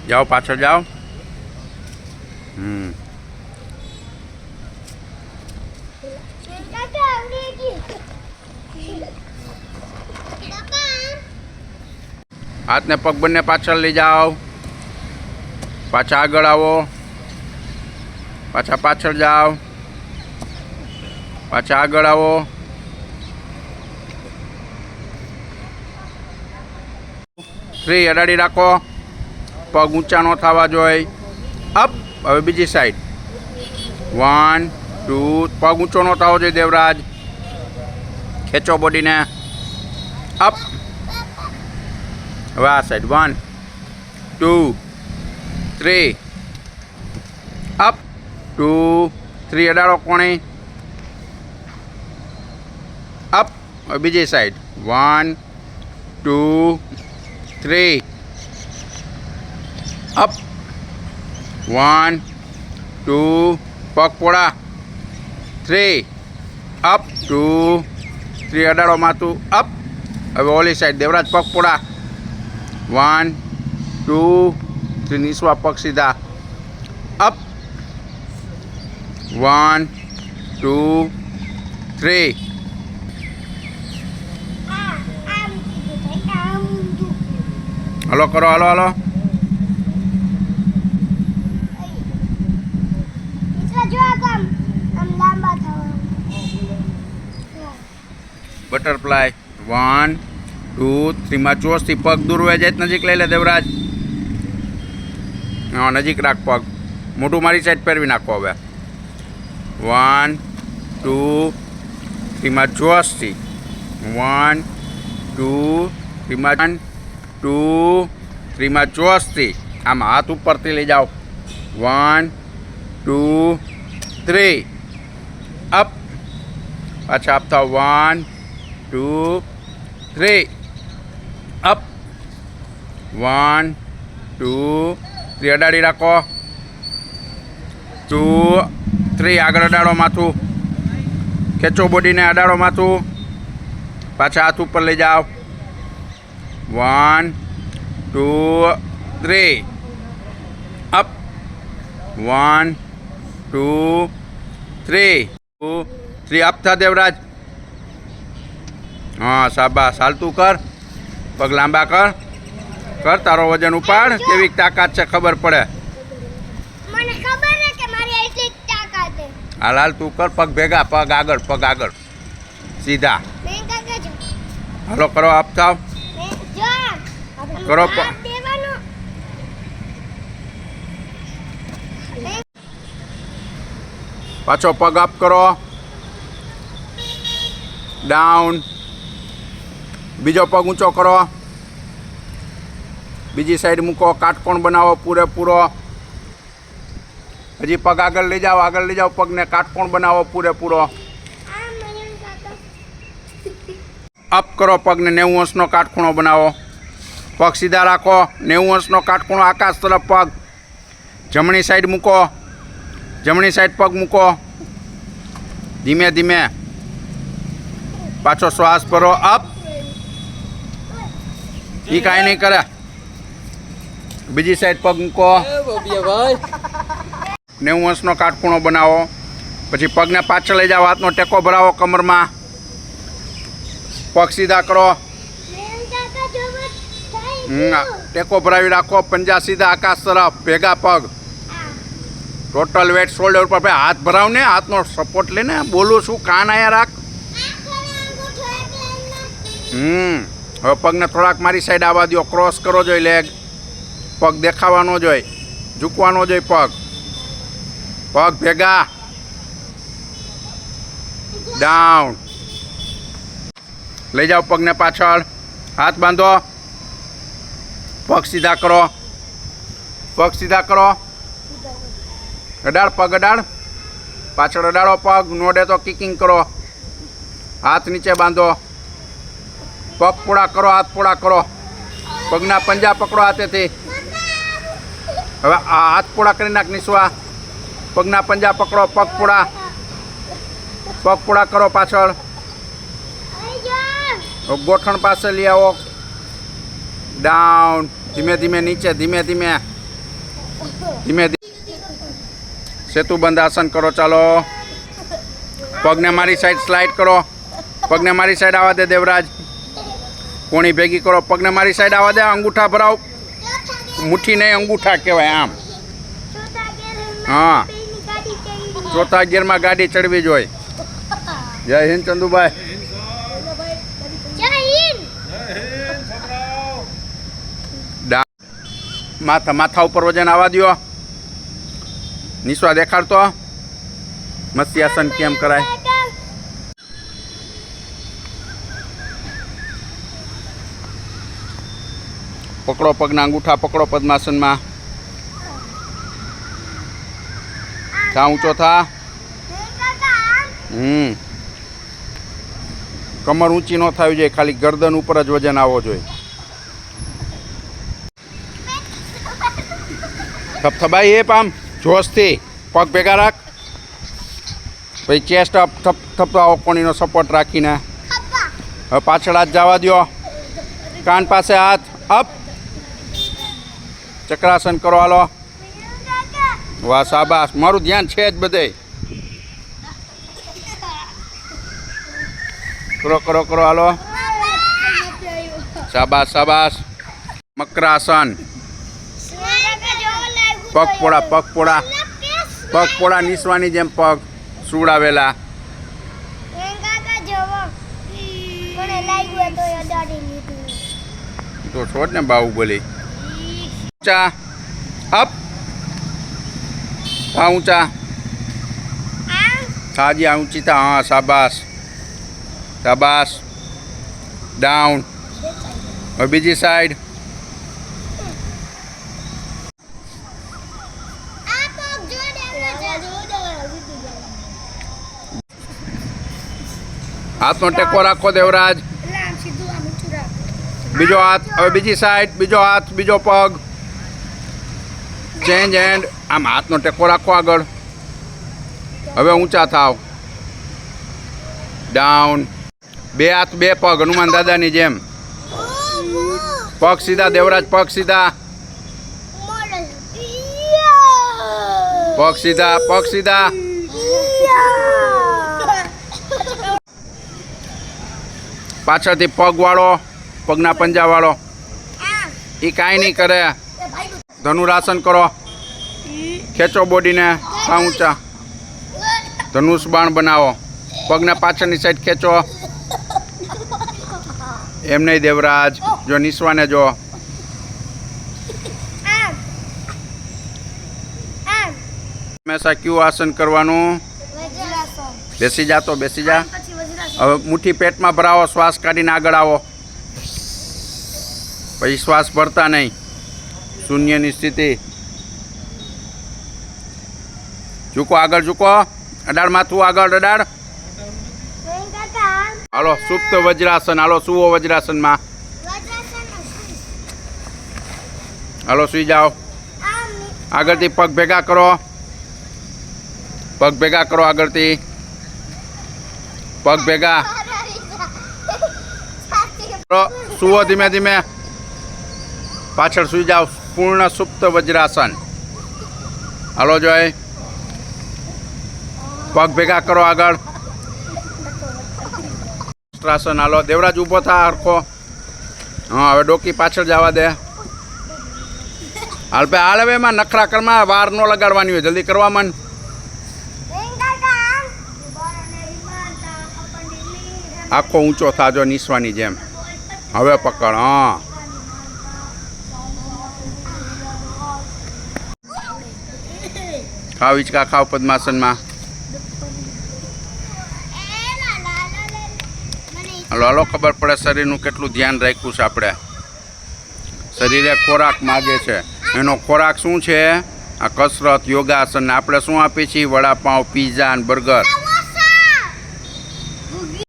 जाओ पाछळ जाओ। हाथ ने पग बने पाछळ लई जाओ। पाछा आगळ आवो। पाछा पाछळ जाओ। पाछा आगळ आवो। थ्री अडाड़ी राखो। पग ऊंचा न थवा जोईए। अप। हवे बीजी साइड 1 2 पग ऊंचो न थवो जोईए देवराज। खेचो बॉडी ने। अप। हवे आ साइड 1 2 3 अप 2 3 अडाड़ो कोणे। अप। हवे बीजी साइड 1 2 3 अप 1 2 पग पोड़ा 3 अप 2 3 अडाड़ो माथू। अप। हवे ओली साइड देवराज पग पोड़ा 1 2 3 नीसवा पग सीधा। अप 1 2 3 हलो करो हलो हलो। बटरफ्लाई 1 2 3 में जोश थी पग दूर हो जाए। नजीक लई ले देवराज। हाँ नजीक राख पग। मोटू मारी साइड फेरवी नाखो। हवे 1 2 3 में जोश थी 1 2 3 में 1 2 3 में जोश थी। आम हाथ ऊपर थी ले जाओ 1 2 3 अप। पाछा आप था 1 2 3 अप 1 2 3 अडाड़ी राखो 2 3 आगळ अडाड़ो माथू। खेचो बॉडी ने अडाड़ो माथू। पाछा हाथ ऊपर ले जाओ 1 2 3 अप 1 2 3 2 3 अप था देवराज। हाँ शाबाश हालतू कर। पग लांबा कर। कर तारो वजन उपाड़। केवी ताकत छे खबर पड़े। मने खबर है के मारी એટલી તાકાત है। हाल हाल तू कर। पग भेगा पग आगळ सीधा। मैं काका जो हलो करो आप थाव। मैं जो करो आप देवानो। पाछो पग अप करो। डाउन। बीजो पग ऊंचो करो। बीजी साइड मूको। काटकोण बनावो पूरेपूरो। हजी पग आगळ लई जाओ पग ने काटकोण बनावो पूरेपूरो। अप करो पग ने 90 अंशनो काटखूणो बनावो। पग सीधा राखो 90 अंशनो काटखूणो आकाश तरफ पग। जमणी साइड मूको। जमणी साइड पग मूको। धीमे धीमे पाछो श्वास भरो। अप। ये काई नहीं करे। बीजी साइड पग मूको। 90 अंशनो काटखूणो बनावो। पछी पग ने पाछळ लई जाओ। हाथनो टेको भरावो कमर में। पग सीधा करो। टेको भरावी राखो। पंजा सीधा आकाश तरफ। भेगा पग। टोटल वेट शोल्डर पर पे हाथ भराव ने। हाथ नो सपोर्ट लेने। बोलू छू कान आया राख। હવે પગને થોડાક મારી સાઈડ આવવા દો। ક્રોસ કરો જોઈએ લેગ। પગ દેખાવા ન જોઈએ। ઝૂકવા ન જોઈએ પગ। પગ ભેગા। डाउन। લઈ જાઓ પગને પાછળ। હાથ બાંધો। પગ સીધા કરો। પગ સીધા કરો। અડાડ પગ અડાડ। પાછળ અડાડો પગ। નોડે તો કિકિંગ કરો। હાથ નીચે બાંધો। पग पोड़ा करो। हाथ पोड़ा करो। पगना पंजा पकड़ो हाथे थी। हवे हाथ पोड़ा करी नाख निस्वा। पगना पंजा पकड़ो। पग पोड़ा करो पाछळ। गोठण पासे लई आवो। डाउन। धीमे धीमे नीचे। धीमे धीमे ધીમે સેતુબંધ આસન કરો. ચાલો, પગને મારી સાઈડ સ્લાઇડ કરો. પગને મારી સાઈડ આવવા દે દેવરાજ. કોણી ભેગી કરો. પગને મારી સાઈડ આવવા દે. અંગૂઠા ભરાવ. મુઠ્ઠી નહીં, અંગૂઠા કહેવાય આમ. હા, ચોથા ગિયરમાં ગાડી ચડવી જોઈએ. જય હિન્દ ચંદુભાઈ. માથા ઉપર વજન આવવા દો. નિસ્વા દેખાડતો. મત્સ્યાસન કેમ કરાય? પકડો પગના અંગૂઠા, પકડો પદ્માસનમાં. થા ઊંચો થા. કમર ઊંચી ન થવી જોઈએ, ખાલી ગરદન ઉપર જ વજન આવવો જોઈએ. થપથપાઈ એ પામ જોશથી. પગ ભેગા રાખ. પછી ચેસ્ટ અપ થપથપાવો કોણીનો સપોર્ટ રાખીને. હવે પાછળ હાથ જવા દો. કાન પાસે હાથ અપ. ચક્રાસન કરો. હાલો. વાહ, શાબાશ. મારું ધ્યાન છે જ બધે. કરો કરો કરો. હાલો. શાબાશ શાબાશ. મકરાસન. પગ પોળા, પગ પોળા, પગ પોળા. નિસવાની જેમ પગ સુડાવેલા. તો છોડ ને બાહુબલી. ઊંચા અપ. થા ઊંચા. થાજી ઊંચી થા. હા, શાબાશ શાબાશ. ડાઉન. હવે બીજી સાઈડ. હાથનો ટેકો રાખો દેવરાજ. બીજો હાથ. હવે બીજી સાઈડ. બીજો હાથ, બીજો પગ. Change hand. આમ હાથનો ટેકો રાખો આગળ. હવે ઊંચા થાવ. ડાઉન. બે હાથ, બે પગ. હનુમાન દાદાની જેમ. પગ સીધા દેવરાજ. પગ સીધા. પગ સીધા. પગ સીધા. પાછળથી પગ વાળો. પગના પંજા વાળો. એ કાંઈ નહીં કરે. ધનુરાસન કરો. ખેંચો બોડીને. થા ઊંચા. ધનુષ બાણ બનાવો. પગને પાછળની સાઈડ ખેંચો. એમ નહીં દેવરાજ. જો નિસ્વાને જો. હંમેશા કયું આસન કરવાનું? બેસી જા. તો બેસી જા. હવે મુઠ્ઠી પેટમાં ભરાવો. શ્વાસ કાઢીને આગળ આવો. પછી શ્વાસ ભરતા નહીં. શૂન્યની સ્થિતિ. ઝૂકો. આગળ ઝૂકો. અડાડ માથું આગળ. અડાડ. હાલો સુપ્ત વજ્રાસન. હાલો સુવો વજ્રાસનમાં. હાલો સુઈ જાઓ. આગળથી પગ ભેગા કરો. પગ ભેગા કરો આગળથી. પગ ભેગા. સુવો ધીમે ધીમે. પાછળ સુઈ જાઓ. પૂર્ણ સુપ્ત વજ્રાસન. હાલો જોઈ. પગ ભેગા કરો આગળ. વસ્ત્રાસન. હાલો દેવરાજ ઊભો થા હરખો. હા, હવે ડોકી પાછળ જવા દે. હાલ ભાઈ હાલ. હવે એમાં નખરા કરમાં વાર ન લગાડવાની હોય. જલ્દી કરવા મન. આખો ઊંચો થાજો નિસવાની જેમ. હવે પકડ. હા, ખાવ હિંચકા ખાવ પદ્માસનમાં. હાલો હાલો. ખબર પડે શરીરનું કેટલું ધ્યાન રાખ્યું છે આપણે. શરીરે ખોરાક માગે છે. એનો ખોરાક શું છે? આ કસરત, યોગાસન. આપણે શું આપીએ છીએ? વડાપાઉં, પીઝા અને બર્ગર.